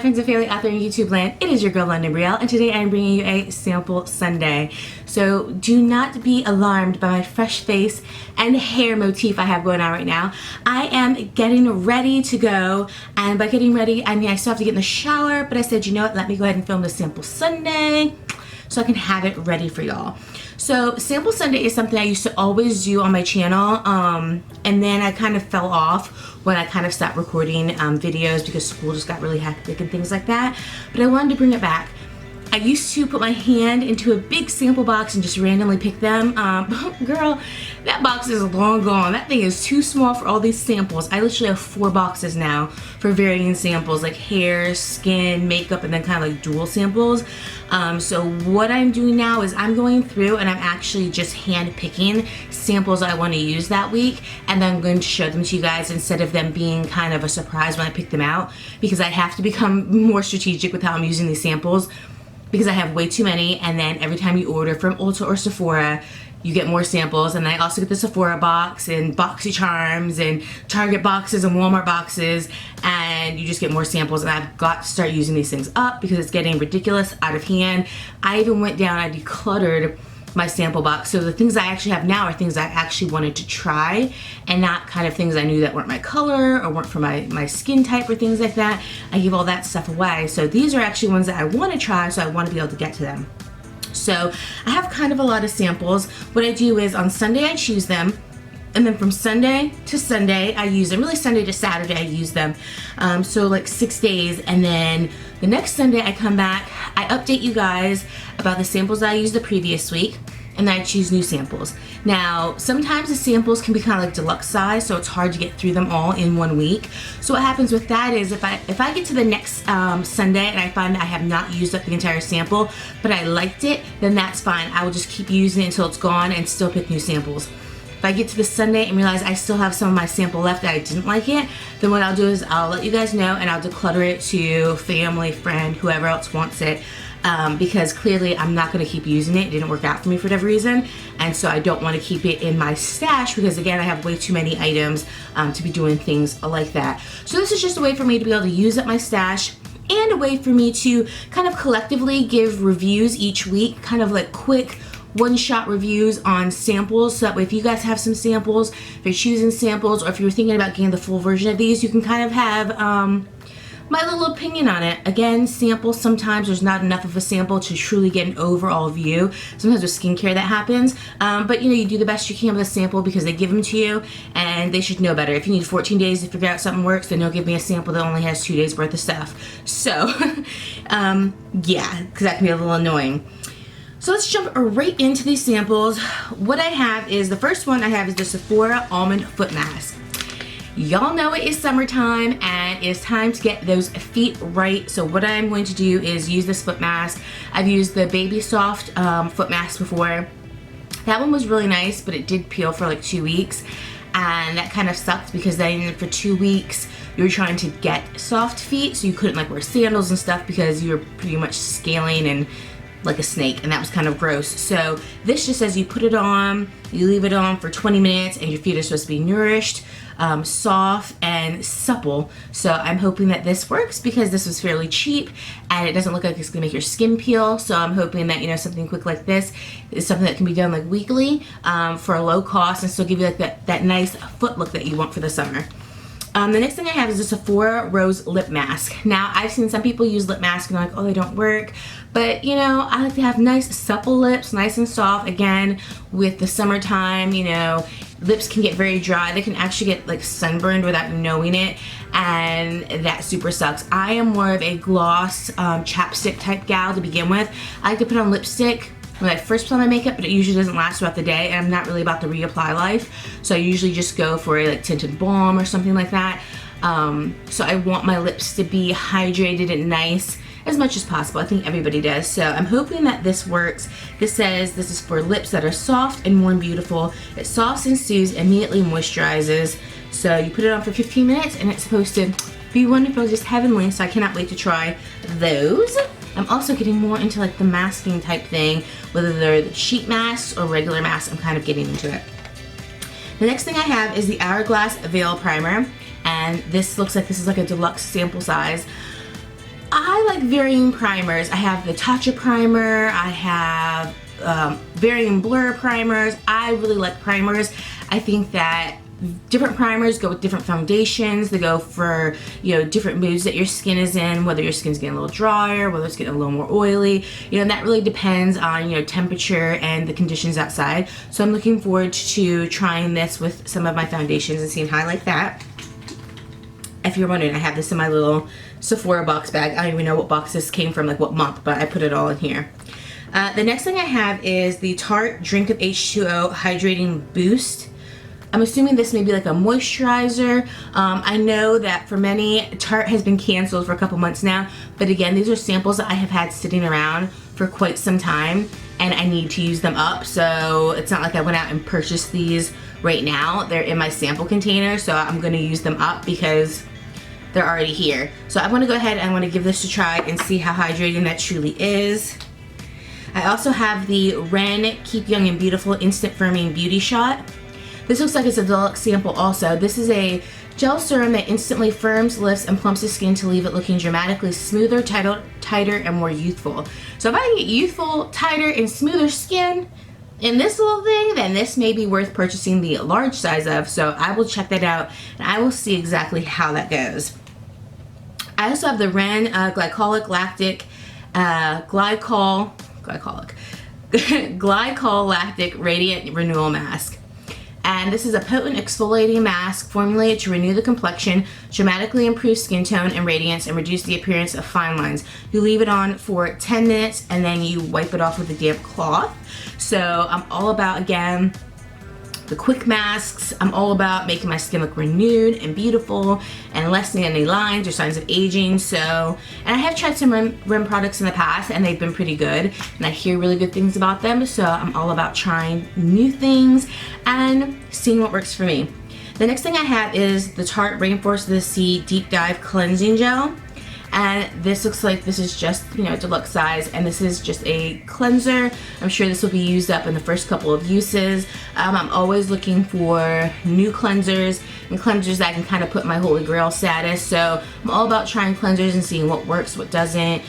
friends and family out there in YouTube land, it is your girl Londyn Brielle, and today I'm bringing you a sample Sunday. So do not be alarmed by my fresh face and hair motif I have going on right now. I am getting ready to go, and by getting ready, I mean I still have to get in the shower, but I said, you know what, let me go ahead and film the sample Sunday so I can have it ready for y'all. So Sample Sunday is something I used to always do on my channel, and then I kind of fell off when I kind of stopped recording videos because school just got really hectic and things like that. But I wanted to bring it back. I used to put my hand into a big sample box and just randomly pick them. Girl, that box is long gone. That thing is too small for all these samples. I literally have 4 boxes now for varying samples like hair, skin, makeup, and then kind of like dual samples. So what I'm doing now is I'm going through and I'm actually just hand picking samples I want to use that week, and then I'm going to show them to you guys instead of them being kind of a surprise when I pick them out, because I have to become more strategic with how I'm using these samples, because I have way too many, and then every time you order from Ulta or Sephora, you get more samples. And I also get the Sephora box and BoxyCharms and Target boxes and Walmart boxes, and you just get more samples, and I've got to start using these things up because it's getting ridiculous, out of hand. I even went down, I decluttered my sample box. So the things I actually have now are things I actually wanted to try, and not kind of things I knew that weren't my color or weren't for my skin type or things like that. I give all that stuff away. So these are actually ones that I want to try, so I want to be able to get to them. So I have kind of a lot of samples. What I do is on Sunday I choose them, and then from Sunday to Sunday I use them. Really Sunday to Saturday I use them. So like 6 days, and then the next Sunday I come back, I update you guys about the samples I used the previous week, and then I choose new samples. Now, sometimes the samples can be kind of like deluxe size, so it's hard to get through them all in 1 week. So what happens with that is if I get to the next Sunday and I find that I have not used up the entire sample, but I liked it, then that's fine. I will just keep using it until it's gone and still pick new samples. If I get to the Sunday and realize I still have some of my sample left that I didn't like it, then what I'll do is I'll let you guys know, and I'll declutter it to family, friend, whoever else wants it. Because clearly I'm not going to keep using it. It didn't work out for me for whatever reason, and so I don't want to keep it in my stash because, again, I have way too many items to be doing things like that. So this is just a way for me to be able to use up my stash, and a way for me to kind of collectively give reviews each week, kind of like quick one-shot reviews on samples, so that way if you guys have some samples, if you're choosing samples, or if you're thinking about getting the full version of these, you can kind of have my little opinion on it. Again, samples, sometimes there's not enough of a sample to truly get an overall view. Sometimes with skincare that happens, but you know, you do the best you can with a sample because they give them to you, and they should know better. If you need 14 days to figure out something works, then don't give me a sample that only has 2 days worth of stuff. So yeah, because that can be a little annoying. So let's jump right into these samples. What I have is, the first one I have is the Sephora Almond Foot Mask. Y'all know it is summertime and it's time to get those feet right. So what I'm going to do is use this foot mask. I've used the Baby Soft foot mask before. That one was really nice, but it did peel for like 2 weeks. And that kind of sucked because then for 2 weeks you were trying to get soft feet, so you couldn't like wear sandals and stuff because you were pretty much scaling and like a snake, and that was kind of gross. So this just says you put it on, you leave it on for 20 minutes, and your feet are supposed to be nourished, soft, and supple. So I'm hoping that this works because this was fairly cheap, and it doesn't look like it's gonna make your skin peel. So I'm hoping that, you know, something quick like this is something that can be done like weekly for a low cost, and still give you like that nice foot look that you want for the summer. The next thing I have is a Sephora Rose Lip Mask. Now, I've seen some people use lip masks and they're like, oh, they don't work. But, you know, I like to have nice, supple lips, nice and soft. Again, with the summertime, you know, lips can get very dry. They can actually get, like, sunburned without knowing it. And that super sucks. I am more of a gloss, chapstick type gal to begin with. I like to put on lipstick when I first put on my makeup, but it usually doesn't last throughout the day, and I'm not really about the reapply life, so I usually just go for a like tinted balm or something like that. So I want my lips to be hydrated and nice as much as possible. I think everybody does, so I'm hoping that this works. This says this is for lips that are soft and warm, beautiful. It softs and soothes, immediately moisturizes. So you put it on for 15 minutes and it's supposed to be wonderful, just heavenly, so I cannot wait to try those. I'm also getting more into like the masking type thing, whether they're the sheet masks or regular masks. I'm kind of getting into it. The next thing I have is the Hourglass Veil Primer, and this looks like this is like a deluxe sample size. like varying primers. I have the Tatcha primer, I have varying blur primers. I really like primers. I think that different primers go with different foundations. They go for, you know, different moods that your skin is in, whether your skin's getting a little drier, whether it's getting a little more oily, you know, and that really depends on, you know, temperature and the conditions outside. So I'm looking forward to trying this with some of my foundations and seeing how I like that. If you're wondering, I have this in my little Sephora box bag. I don't even know what box this came from, like what month, but I put it all in here. The next thing I have is the Tarte Drink of H2O Hydrating Boost. I'm assuming this may be like a moisturizer. I know that for many, Tarte has been canceled for a couple months now, but again, these are samples that I have had sitting around for quite some time, and I need to use them up, so it's not like I went out and purchased these right now. They're in my sample container, so I'm gonna use them up because they're already here. So I wanna go ahead and I wanna give this a try and see how hydrating that truly is. I also have the Ren Keep Young and Beautiful Instant Firming Beauty Shot. This looks like it's a deluxe sample also. This is a gel serum that instantly firms, lifts, and plumps the skin to leave it looking dramatically smoother, tighter, and more youthful. So if I can get youthful, tighter, and smoother skin in this little thing, then this may be worth purchasing the large size of. So I will check that out, and I will see exactly how that goes. I also have the Ren Glycolic Lactic Glycol Lactic Radiant Renewal Mask. And this is a potent exfoliating mask formulated to renew the complexion, dramatically improve skin tone and radiance, and reduce the appearance of fine lines. You leave it on for 10 minutes and then you wipe it off with a damp cloth. So I'm all about, again, the quick masks. I'm all about making my skin look renewed and beautiful and lessening any lines or signs of aging. So, and I have tried some Ren products in the past and they've been pretty good, and I hear really good things about them. So I'm all about trying new things and seeing what works for me. The next thing I have is the Tarte Rainforest of the Sea Deep Dive Cleansing Gel. And this looks like this is just, you know, deluxe size, and this is just a cleanser. I'm sure this will be used up in the first couple of uses. I'm always looking for new cleansers and cleansers that I can kind of put my holy grail status. So I'm all about trying cleansers and seeing what works, what doesn't,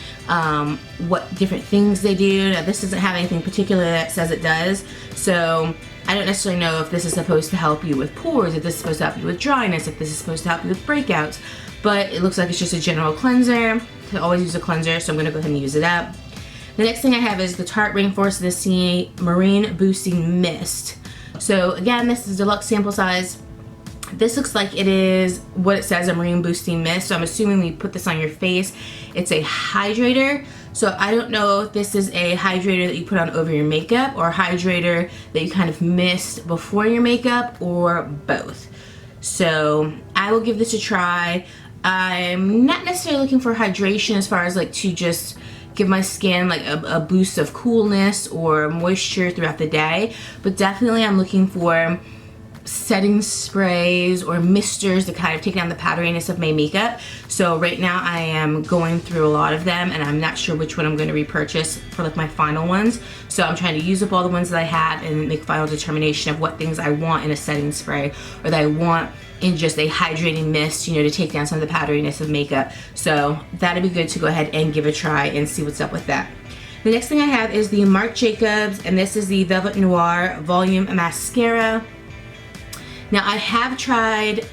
what different things they do. Now, this doesn't have anything particular that says it does, so I don't necessarily know if this is supposed to help you with pores, if this is supposed to help you with dryness, if this is supposed to help you with breakouts. But it looks like it's just a general cleanser. I always use a cleanser, so I'm gonna go ahead and use it up. The next thing I have is the Tarte Rainforest of the Sea Marine Boosting Mist. So again, this is deluxe sample size. This looks like it is what it says, a marine boosting mist. So I'm assuming when you put this on your face, it's a hydrator. So I don't know if this is a hydrator that you put on over your makeup or a hydrator that you kind of mist before your makeup, or both. So I will give this a try. I'm not necessarily looking for hydration as far as like to just give my skin like a boost of coolness or moisture throughout the day, but definitely I'm looking for setting sprays or misters to kind of take down the powderiness of my makeup. So right now I am going through a lot of them, and I'm not sure which one I'm going to repurchase for like my final ones. So I'm trying to use up all the ones that I have and make final determination of what things I want in a setting spray, or that I want in just a hydrating mist, you know, to take down some of the powderiness of makeup. So that'd be good to go ahead and give a try and see what's up with that. The next thing I have is the Marc Jacobs, and this is the Velvet Noir Volume Mascara. Now, I have tried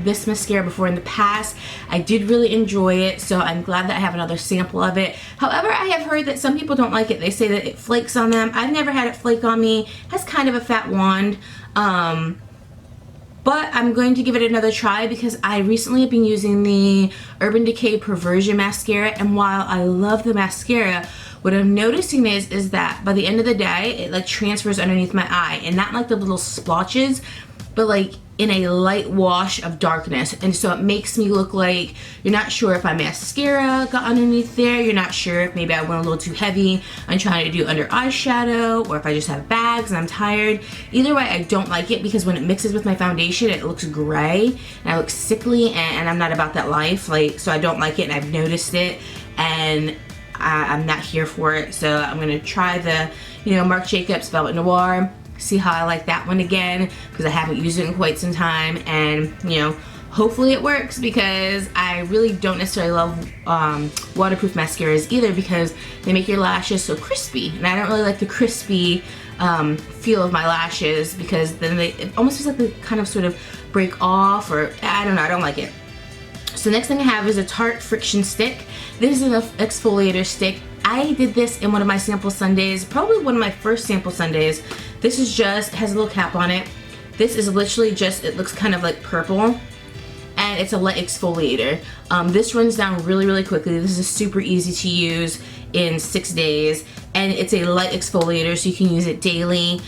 this mascara before in the past. I did really enjoy it, so I'm glad that I have another sample of it. However, I have heard that some people don't like it. They say that it flakes on them. I've never had it flake on me. It has kind of a fat wand. But I'm going to give it another try because I recently have been using the Urban Decay Perversion Mascara, and while I love the mascara, what I'm noticing is that by the end of the day, it like transfers underneath my eye, and not like the little splotches, but like in a light wash of darkness. And so it makes me look like you're not sure if my mascara got underneath there, you're not sure if maybe I went a little too heavy on trying to do under eyeshadow, or if I just have bags and I'm tired. Either way, I don't like it because when it mixes with my foundation, it looks gray and I look sickly, and I'm not about that life. Like, so I don't like it, and I've noticed it, and I'm not here for it. So I'm gonna try the, you know, Marc Jacobs Velvet Noir, see how I like that one again, because I haven't used it in quite some time, and, you know, hopefully it works, because I really don't necessarily love waterproof mascaras either, because they make your lashes so crispy, and I don't really like the crispy feel of my lashes, because then it almost feels like they kind of sort of break off, or I don't know, I don't like it. So next thing I have is a Tarte friction stick. This is an exfoliator stick. I did this in one of my sample Sundays, probably one of my first sample Sundays. This is just, has a little cap on it. This is literally just, it looks kind of like purple, and it's a light exfoliator. This runs down really, really quickly. This is super easy to use in 6 days, and it's a light exfoliator, so you can use it daily.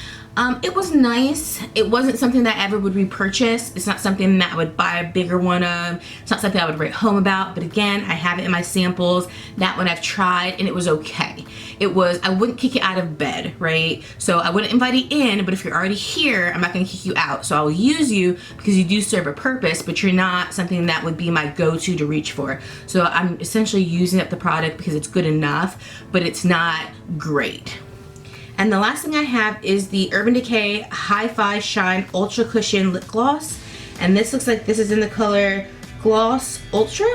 It was nice. It wasn't something that I ever would repurchase. It's not something that I would buy a bigger one of. It's not something I would write home about, but again, I have it in my samples. That one I've tried, and it was okay. It was, I wouldn't kick you out of bed, right? So I wouldn't invite you in, but if you're already here, I'm not gonna kick you out. So I'll use you because you do serve a purpose, but you're not something that would be my go-to to reach for. So I'm essentially using up the product because it's good enough, but it's not great. And the last thing I have is the Urban Decay Hi-Fi Shine Ultra Cushion Lip Gloss. And this looks like this is in the color Gloss Ultra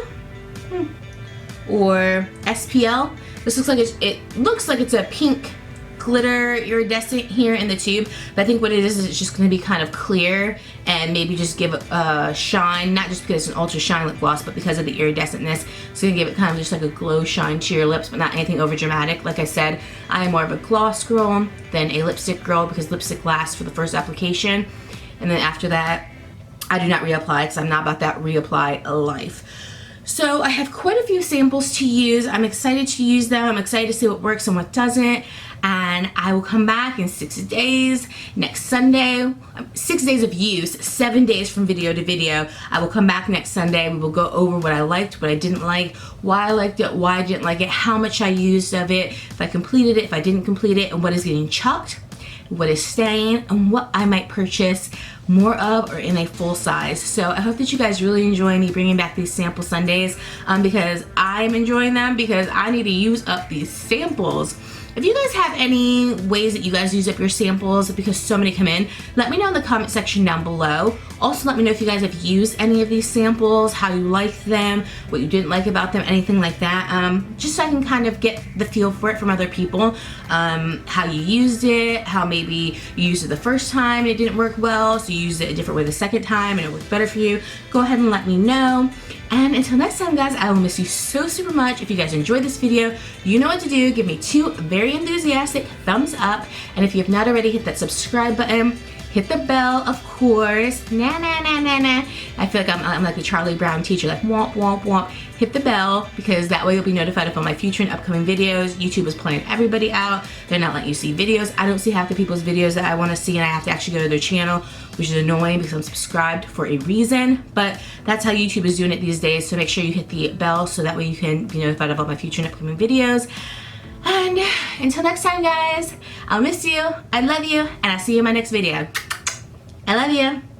or SPL. This looks like it looks like it's a pink glitter iridescent here in the tube, but I think what it is it's just going to be kind of clear and maybe just give a shine, not just because it's an ultra shine lip gloss, but because of the iridescentness. It's going to give it kind of just like a glow shine to your lips, but not anything over dramatic. Like I said, I am more of a gloss girl than a lipstick girl, because lipstick lasts for the first application, and then after that I do not reapply, because I'm not about that reapply life. So I have quite a few samples to use. I'm excited to use them. I'm excited to see what works and what doesn't. And I will come back in 6 days, next Sunday. 6 days of use, 7 days from video to video. I will come back next Sunday. We will go over what I liked, what I didn't like, why I liked it, why I didn't like it, how much I used of it, if I completed it, if I didn't complete it, and what is getting chucked, what is staying, and what I might purchase more of or in a full size. So I hope that you guys really enjoy me bringing back these sample Sundays, because I'm enjoying them, because I need to use up these samples. If you guys have any ways that you guys use up your samples, because so many come in, let me know in the comment section down below. Also, let me know if you guys have used any of these samples, how you liked them, what you didn't like about them, anything like that. Just so I can kind of get the feel for it from other people. How you used it, how maybe you used it the first time and it didn't work well, so you used it a different way the second time and it worked better for you. Go ahead and let me know. And until next time, guys, I will miss you so super much. If you guys enjoyed this video, you know what to do. Give me 2 very enthusiastic thumbs up. And if you have not already, hit that subscribe button. Hit the bell, of course. Na na na na na. I feel like I'm like the Charlie Brown teacher, like womp womp womp. Hit the bell, because that way you'll be notified of all my future and upcoming videos. YouTube is playing everybody out. They're not letting you see videos. I don't see half the people's videos that I want to see, and I have to actually go to their channel, which is annoying because I'm subscribed for a reason. But that's how YouTube is doing it these days. So make sure you hit the bell so that way you can be notified of all my future and upcoming videos. And until next time, guys, I'll miss you, I love you, and I'll see you in my next video. I love you.